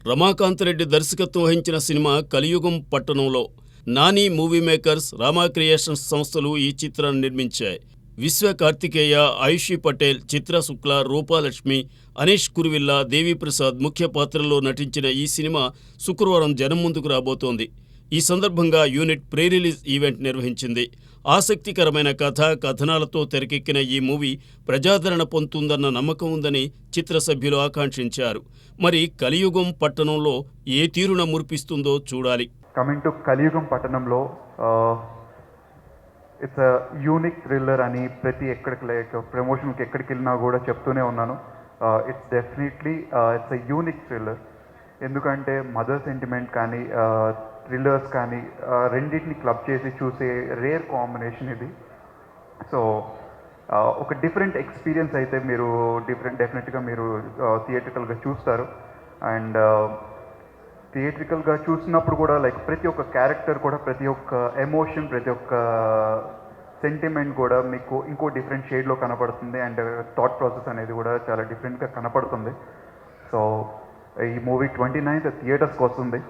రమాకాంత్ రెడ్డి దర్శకత్వం వహించిన సినిమా కలియుగం పట్టణంలో Nani movie makers, Rama creations సంస్థలు ఈ చిత్రాన్ని నిర్మించాయి. విశ్వ కార్తికేయ, ఆయుషి పటేల్, చిత్ర శుక్ల, రూపాలక్ష్మి, అనీష్ కురువిల్లా, దేవిప్రసాద్ ముఖ్య పాత్రల్లో నటించిన ఈ సినిమా శుక్రవారం జనం ముందుకు రాబోతోంది. ఈ సందర్భంగా యూనిట్ ప్రీ రిలీజ్ ఈవెంట్ నిర్వహించింది. ఆసక్తికరమైన కథ, కథనాలతో తెరకెక్కిన ఈ మూవీ ప్రజాదరణ పొందుతుందన్న నమ్మకం ఉందని చిత్ర సభ్యులు ఆకాంక్షించారు. మరి కలియుగం పట్టణంలో ఏ తీరున మురిపిస్తుందో చూడాలి. కమింగ్ టు కలియుగం పట్టణంలో ఇట్స్ అ యూనిక్ థ్రిల్లర్ అని ప్రతి ఎక్కడికి ప్రమోషన్కి ఎక్కడికి వెళ్ళినా కూడా చెప్తూనే ఉన్నాను. It's definitely it's a unique thriller. ఎందుకంటే మదర్ సెంటిమెంట్ కానీ థ్రిల్లర్స్ కానీ రెండింటిని క్లబ్ చేసి చూసే రేర్ కాంబినేషన్ ఇది. సో ఒక డిఫరెంట్ ఎక్స్పీరియన్స్ అయితే మీరు డెఫినెట్గా మీరు థియేట్రికల్గా చూస్తారు. అండ్ థియేట్రికల్గా చూసినప్పుడు కూడా లైక్ ప్రతి ఒక్క క్యారెక్టర్ కూడా, ప్రతి ఒక్క ఎమోషన్, ప్రతి ఒక్క సెంటిమెంట్ కూడా మీకు ఇంకో డిఫరెంట్ షేడ్లో కనపడుతుంది. అండ్ థాట్ ప్రాసెస్ అనేది కూడా చాలా డిఫరెంట్గా కనపడుతుంది. సో ఈ మూవీ 29th థియేటర్స్కి వస్తుంది.